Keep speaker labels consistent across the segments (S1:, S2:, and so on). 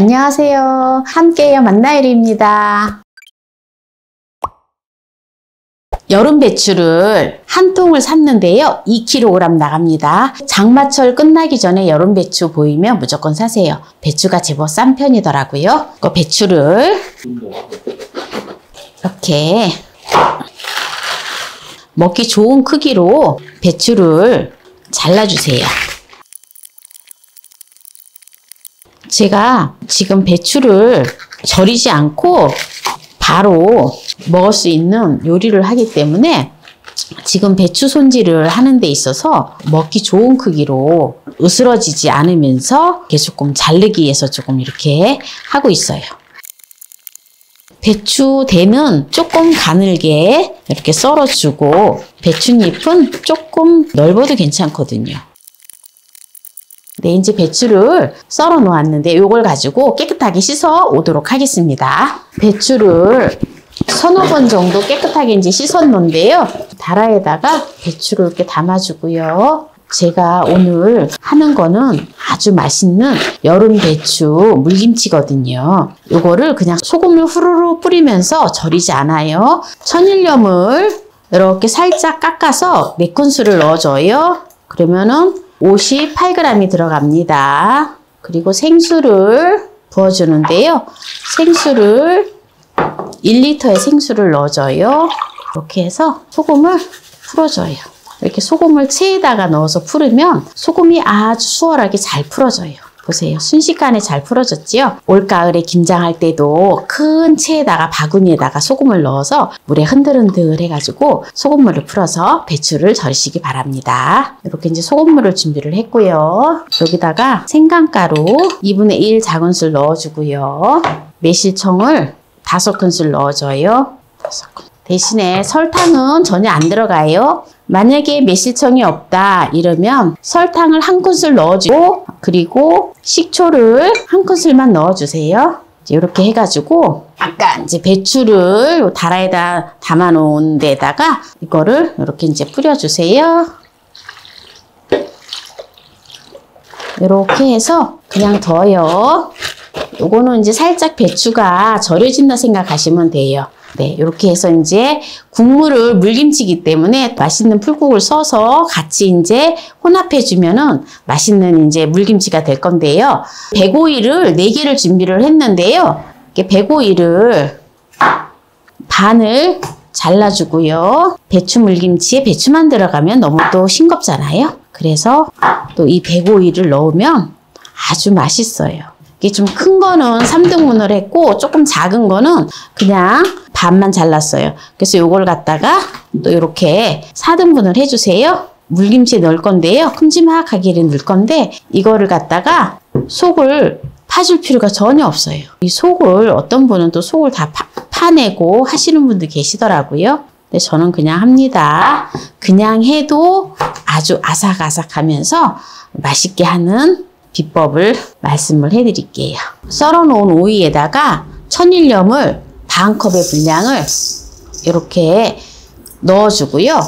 S1: 안녕하세요. 함께해요 만나요리입니다. 여름 배추를 한 통을 샀는데요. 2kg 나갑니다. 장마철 끝나기 전에 여름 배추 보이면 무조건 사세요. 배추가 제법 싼 편이더라고요. 그 배추를 이렇게 먹기 좋은 크기로 배추를 잘라주세요. 제가 지금 배추를 절이지 않고 바로 먹을 수 있는 요리를 하기 때문에 지금 배추 손질을 하는 데 있어서 먹기 좋은 크기로 으스러지지 않으면서 조금 자르기 위해서 조금 이렇게 하고 있어요. 배추 대는 조금 가늘게 이렇게 썰어주고 배추잎은 조금 넓어도 괜찮거든요. 네, 이제 배추를 썰어 놓았는데 이걸 가지고 깨끗하게 씻어 오도록 하겠습니다. 배추를 서너 번 정도 깨끗하게 이제 씻어 놓은데요. 다라에다가 배추를 이렇게 담아주고요. 제가 오늘 하는 거는 아주 맛있는 여름 배추 물김치거든요. 요거를 그냥 소금을 후루루 뿌리면서 절이지 않아요. 천일염을 이렇게 살짝 깎아서 4큰술을 넣어줘요. 그러면은 58g이 들어갑니다. 그리고 생수를 부어주는데요. 생수를 1리터의 생수를 넣어줘요. 이렇게 해서 소금을 풀어줘요. 이렇게 소금을 체에다가 넣어서 풀으면 소금이 아주 수월하게 잘 풀어져요. 보세요. 순식간에 잘 풀어졌지요? 올가을에 김장할 때도 큰 체에다가 바구니에다가 소금을 넣어서 물에 흔들흔들 해가지고 소금물을 풀어서 배추를 절이시기 바랍니다. 이렇게 이제 소금물을 준비를 했고요. 여기다가 생강가루 2분의 1 작은술 넣어주고요. 매실청을 5큰술 넣어줘요. 5큰술. 대신에 설탕은 전혀 안 들어가요. 만약에 매실청이 없다 이러면 설탕을 1큰술 넣어주고 그리고 식초를 1큰술만 넣어주세요. 이렇게 해가지고 아까 이제 배추를 다라에다 담아 놓은 데다가 이거를 이렇게 이제 뿌려주세요. 이렇게 해서 그냥 둬요. 요거는 이제 살짝 배추가 절여진다 생각하시면 돼요. 네, 이렇게 해서 이제 국물을 물김치기 때문에 맛있는 풀국을 써서 같이 이제 혼합해주면은 맛있는 이제 물김치가 될 건데요. 백오이를 4개를 준비를 했는데요. 이렇게 백오이를 반을 잘라주고요. 배추 물김치에 배추만 들어가면 너무 또 싱겁잖아요. 그래서 또 이 백오이를 넣으면 아주 맛있어요. 이게 좀 큰 거는 3등분을 했고 조금 작은 거는 그냥 반만 잘랐어요. 그래서 요걸 갖다가 또 이렇게 4등분을 해주세요. 물김치에 넣을 건데요. 큼지막하게 넣을 건데 이거를 갖다가 속을 파줄 필요가 전혀 없어요. 이 속을 어떤 분은 또 속을 다 파내고 하시는 분도 계시더라고요. 근데 저는 그냥 합니다. 그냥 해도 아주 아삭아삭하면서 맛있게 하는 비법을 말씀을 해드릴게요. 썰어놓은 오이에다가 천일염을 반 컵의 분량을 이렇게 넣어주고요.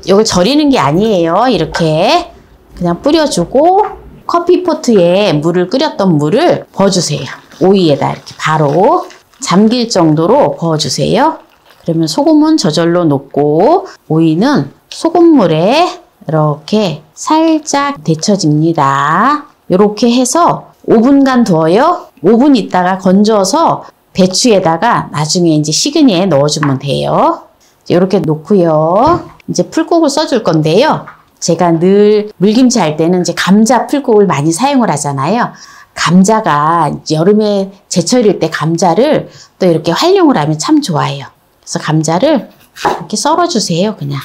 S1: 이걸 절이는 게 아니에요. 이렇게 그냥 뿌려주고 커피포트에 물을 끓였던 물을 부어주세요. 오이에다 이렇게 바로 잠길 정도로 부어주세요. 그러면 소금은 저절로 녹고 오이는 소금물에 이렇게 살짝 데쳐집니다. 이렇게 해서 5분간 두어요. 5분 있다가 건져서 배추에다가 나중에 이제 시그니에 넣어주면 돼요. 이렇게 놓고요. 이제 풀국을 써줄 건데요. 제가 늘 물김치 할 때는 이제 감자 풀국을 많이 사용을 하잖아요. 감자가 여름에 제철일 때 감자를 또 이렇게 활용을 하면 참 좋아요. 그래서 감자를 이렇게 썰어주세요. 그냥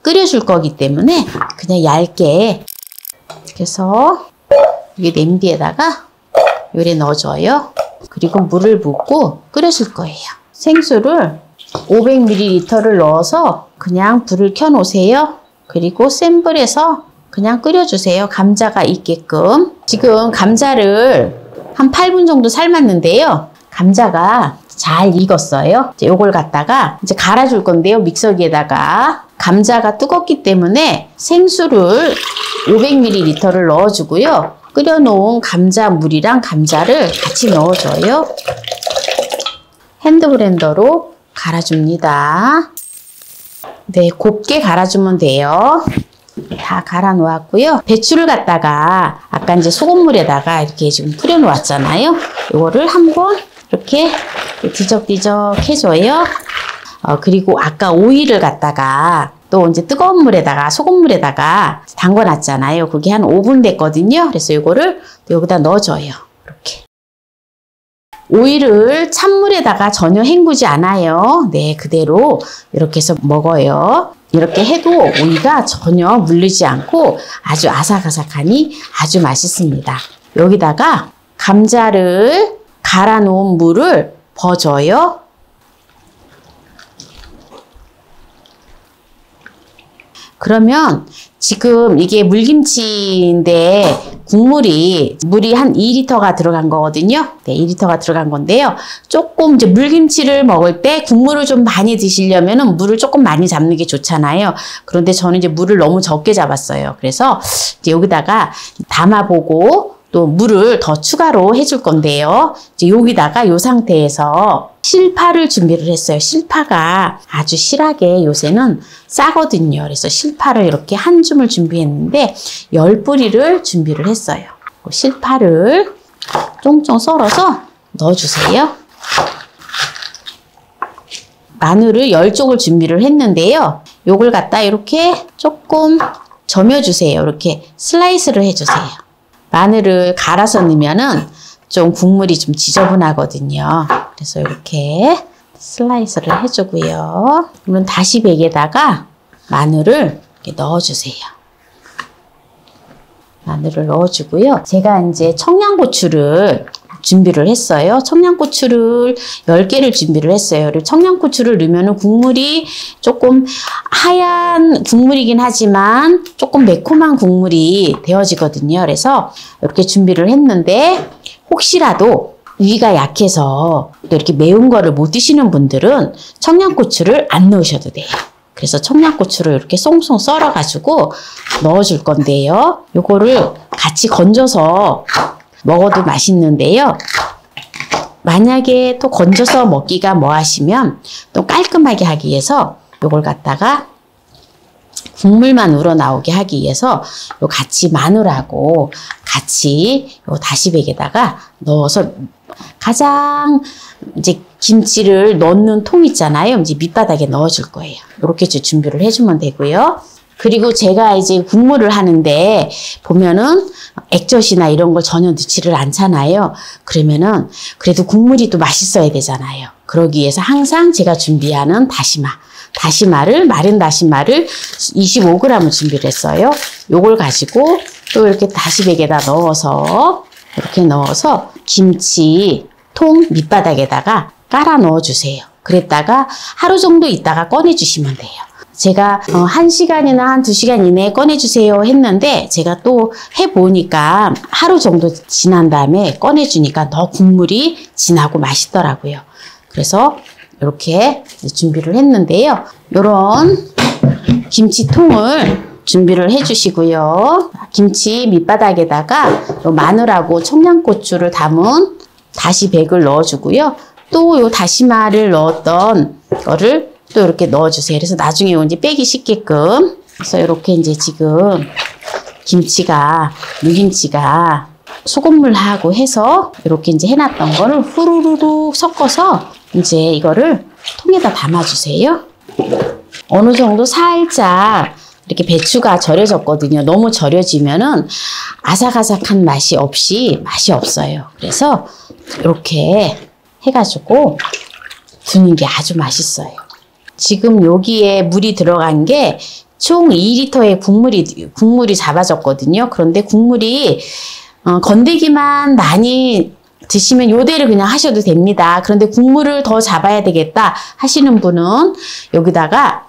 S1: 끓여줄 거기 때문에 그냥 얇게 그래서 이게 냄비에다가 요래 넣어줘요. 그리고 물을 붓고 끓여줄 거예요. 생수를 500ml를 넣어서 그냥 불을 켜놓으세요. 그리고 센 불에서 그냥 끓여주세요. 감자가 익게끔. 지금 감자를 한 8분 정도 삶았는데요. 감자가 잘 익었어요. 이제 요걸 갖다가 이제 갈아줄 건데요. 믹서기에다가. 감자가 뜨겁기 때문에 생수를 500ml를 넣어주고요. 끓여놓은 감자물이랑 감자를 같이 넣어줘요. 핸드블렌더로 갈아줍니다. 네, 곱게 갈아주면 돼요. 다 갈아 놓았고요. 배추를 갖다가 아까 이제 소금물에다가 이렇게 지금 뿌려 놓았잖아요. 이거를 한번 이렇게 뒤적뒤적 해줘요. 그리고 아까 오이를 갖다가 또 이제 뜨거운 물에다가 소금물에다가 담궈 놨잖아요. 그게 한 5분 됐거든요. 그래서 이거를 여기다 넣어줘요. 이렇게. 오이를 찬물에다가 전혀 헹구지 않아요. 네, 그대로 이렇게 해서 먹어요. 이렇게 해도 오이가 전혀 물리지 않고 아주 아삭아삭하니 아주 맛있습니다. 여기다가 감자를 갈아 놓은 물을 버줘요. 그러면 지금 이게 물김치인데 물이 한 2리터가 들어간 거거든요. 네, 2리터가 들어간 건데요. 조금 이제 물김치를 먹을 때 국물을 좀 많이 드시려면은 물을 조금 많이 잡는 게 좋잖아요. 그런데 저는 이제 물을 너무 적게 잡았어요. 그래서 이제 여기다가 담아보고 또 물을 더 추가로 해줄 건데요. 이제 여기다가 이 상태에서 실파를 준비를 했어요. 실파가 아주 실하게 요새는 싸거든요. 그래서 실파를 이렇게 한 줌을 준비했는데 10뿌리를 준비를 했어요. 실파를 쫑쫑 썰어서 넣어주세요. 마늘을 10쪽을 준비를 했는데요. 요걸 갖다 이렇게 조금 저며주세요. 이렇게 슬라이스를 해주세요. 마늘을 갈아서 넣으면은 좀 국물이 좀 지저분하거든요. 그래서 이렇게 슬라이스를 해주고요. 그러면 다시백에다가 마늘을 이렇게 넣어주세요. 마늘을 넣어주고요. 제가 이제 청양고추를 준비를 했어요. 청양고추를 10개를 준비를 했어요. 청양고추를 넣으면 국물이 조금 하얀 국물이긴 하지만 조금 매콤한 국물이 되어지거든요. 그래서 이렇게 준비를 했는데 혹시라도 위가 약해서 또 이렇게 매운 거를 못 드시는 분들은 청양고추를 안 넣으셔도 돼요. 그래서 청양고추를 이렇게 송송 썰어가지고 넣어줄 건데요. 요거를 같이 건져서 먹어도 맛있는데요. 만약에 또 건져서 먹기가 뭐 하시면 또 깔끔하게 하기 위해서 요걸 갖다가 국물만 우러나오게 하기 위해서 요 같이 마늘하고 같이 요 다시백에다가 넣어서 가장 이제 김치를 넣는 통 있잖아요. 이제 밑바닥에 넣어줄 거예요. 이렇게 준비를 해주면 되고요. 그리고 제가 이제 국물을 하는데 보면은 액젓이나 이런 걸 전혀 넣지를 않잖아요. 그러면은 그래도 국물이 또 맛있어야 되잖아요. 그러기 위해서 항상 제가 준비하는 다시마를 마른 다시마를 25g을 준비를 했어요. 요걸 가지고 또 이렇게 다시백에다 넣어서 이렇게 넣어서 김치 통 밑바닥에다가 깔아 넣어 주세요. 그랬다가 하루 정도 있다가 꺼내 주시면 돼요. 제가 1시간이나 한 2시간 이내에 꺼내주세요 했는데 제가 또 해보니까 하루 정도 지난 다음에 꺼내주니까 더 국물이 진하고 맛있더라고요. 그래서 이렇게 준비를 했는데요. 이런 김치통을 준비를 해주시고요. 김치 밑바닥에다가 마늘하고 청양고추를 담은 다시백을 넣어주고요. 또 요 다시마를 넣었던 거를 또 이렇게 넣어주세요. 그래서 나중에 이제 빼기 쉽게끔. 그래서 이렇게 이제 지금 물김치가 소금물하고 해서 이렇게 이제 해놨던 거를 후루룩 섞어서 이제 이거를 통에다 담아주세요. 어느 정도 살짝 이렇게 배추가 절여졌거든요. 너무 절여지면은 아삭아삭한 맛이 없어요. 그래서 이렇게 해가지고 두는 게 아주 맛있어요. 지금 여기에 물이 들어간 게 총 2리터의 국물이 잡아졌거든요. 그런데 국물이 건더기만 많이 드시면 요대로 그냥 하셔도 됩니다. 그런데 국물을 더 잡아야 되겠다 하시는 분은 여기다가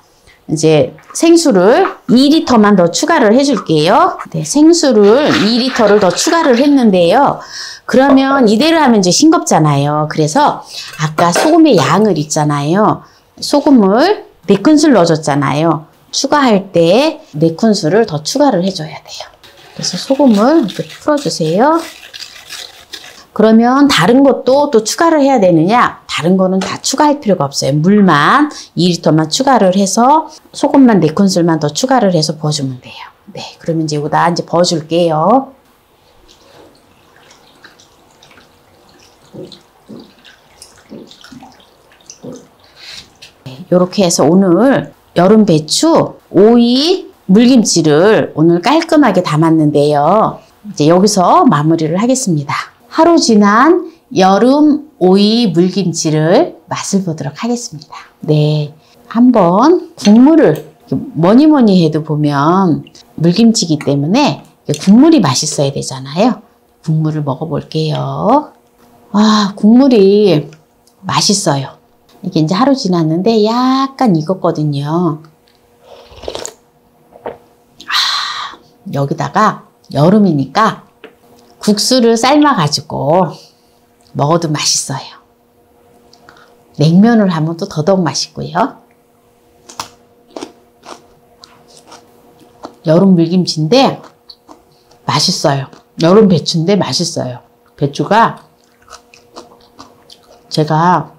S1: 이제 생수를 2리터만 더 추가를 해줄게요. 네, 생수를 2리터를 더 추가를 했는데요. 그러면 이대로 하면 이제 싱겁잖아요. 그래서 아까 소금의 양을 있잖아요. 소금을 4큰술 넣어줬잖아요. 추가할 때 4큰술을 더 추가를 해줘야 돼요. 그래서 소금을 이렇게 풀어주세요. 그러면 다른 것도 또 추가를 해야 되느냐? 다른 거는 다 추가할 필요가 없어요. 물만 2리터만 추가를 해서 소금만 4큰술만 더 추가를 해서 부어주면 돼요. 네, 그러면 이제 여기다 이제 부어줄게요. 네, 이렇게 해서 오늘 여름 배추, 오이, 물김치를 오늘 깔끔하게 담았는데요. 이제 여기서 마무리를 하겠습니다. 하루 지난 여름 오이 물김치를 맛을 보도록 하겠습니다. 네, 한번 국물을 뭐니 해도 보면 물김치이기 때문에 국물이 맛있어야 되잖아요. 국물을 먹어볼게요. 아, 국물이 맛있어요. 이게 이제 하루 지났는데 약간 익었거든요. 아, 여기다가 여름이니까 국수를 삶아가지고 먹어도 맛있어요. 냉면을 하면 또 더더욱 맛있고요. 여름 물김치인데 맛있어요. 여름 배추인데 맛있어요. 배추가 제가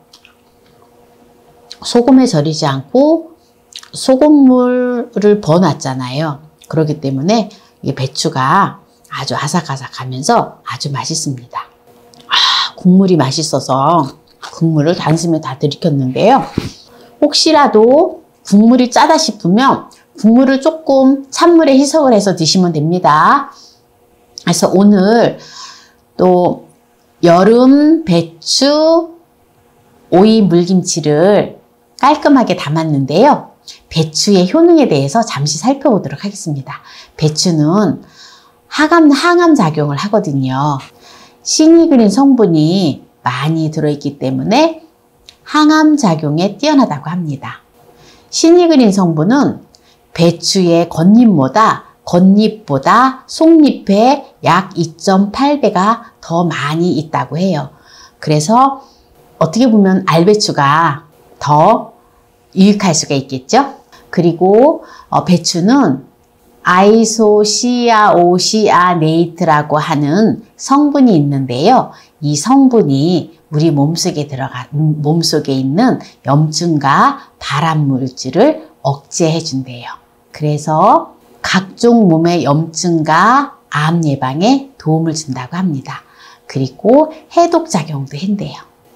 S1: 소금에 절이지 않고 소금물을 부어놨잖아요. 그렇기 때문에 이 배추가 아주 아삭아삭하면서 아주 맛있습니다. 아, 국물이 맛있어서 국물을 단숨에 다 들이켰는데요. 혹시라도 국물이 짜다 싶으면 국물을 조금 찬물에 희석을 해서 드시면 됩니다. 그래서 오늘 또 여름 배추 오이 물김치를 깔끔하게 담았는데요. 배추의 효능에 대해서 잠시 살펴보도록 하겠습니다. 배추는 항암 작용을 하거든요. 시니그린 성분이 많이 들어있기 때문에 항암 작용에 뛰어나다고 합니다. 시니그린 성분은 배추의 겉잎보다 속잎에 약 2.8배가 더 많이 있다고 해요. 그래서 어떻게 보면 알배추가 더 유익할 수가 있겠죠. 그리고 배추는 아이소시아오시아네이트라고 하는 성분이 있는데요. 이 성분이 우리 몸속에 있는 염증과 발암물질을 억제해 준대요. 그래서 각종 몸의 염증과 암 예방에 도움을 준다고 합니다. 그리고 해독 작용도 한대요.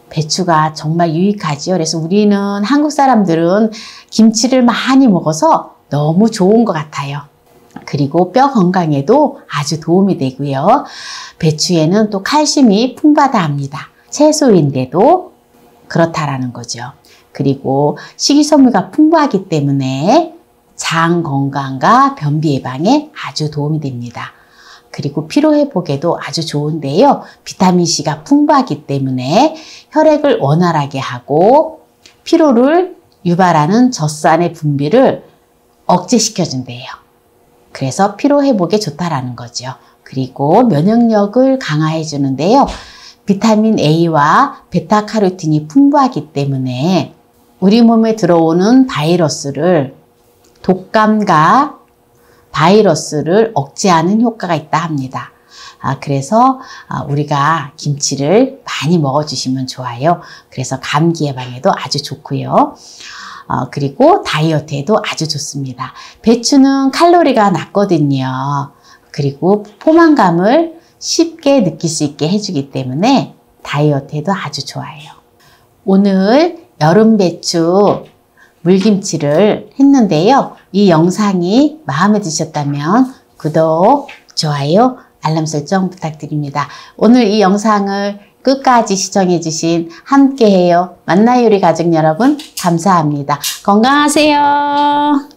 S1: 배추가 정말 유익하지요. 그래서 우리는 한국 사람들은 김치를 많이 먹어서 너무 좋은 것 같아요. 그리고 뼈 건강에도 아주 도움이 되고요. 배추에는 또 칼슘이 풍부하다 합니다. 채소인데도 그렇다라는 거죠. 그리고 식이섬유가 풍부하기 때문에 장 건강과 변비 예방에 아주 도움이 됩니다. 그리고 피로 회복에도 아주 좋은데요. 비타민C가 풍부하기 때문에 혈액을 원활하게 하고 피로를 유발하는 젖산의 분비를 억제시켜준대요. 그래서 피로 회복에 좋다라는 거죠. 그리고 면역력을 강화해 주는데요. 비타민 A와 베타카로틴이 풍부하기 때문에 우리 몸에 들어오는 독감과 바이러스를 억제하는 효과가 있다 합니다. 그래서 우리가 김치를 많이 먹어주시면 좋아요. 그래서 감기 예방에도 아주 좋고요. 그리고 다이어트에도 아주 좋습니다. 배추는 칼로리가 낮거든요. 그리고 포만감을 쉽게 느낄 수 있게 해주기 때문에 다이어트에도 아주 좋아요. 오늘 여름 배추 물김치를 했는데요. 이 영상이 마음에 드셨다면 구독, 좋아요, 알람 설정 부탁드립니다. 오늘 이 영상을 끝까지 시청해주신 함께해요 만나요 우리 가족 여러분 감사합니다. 건강하세요.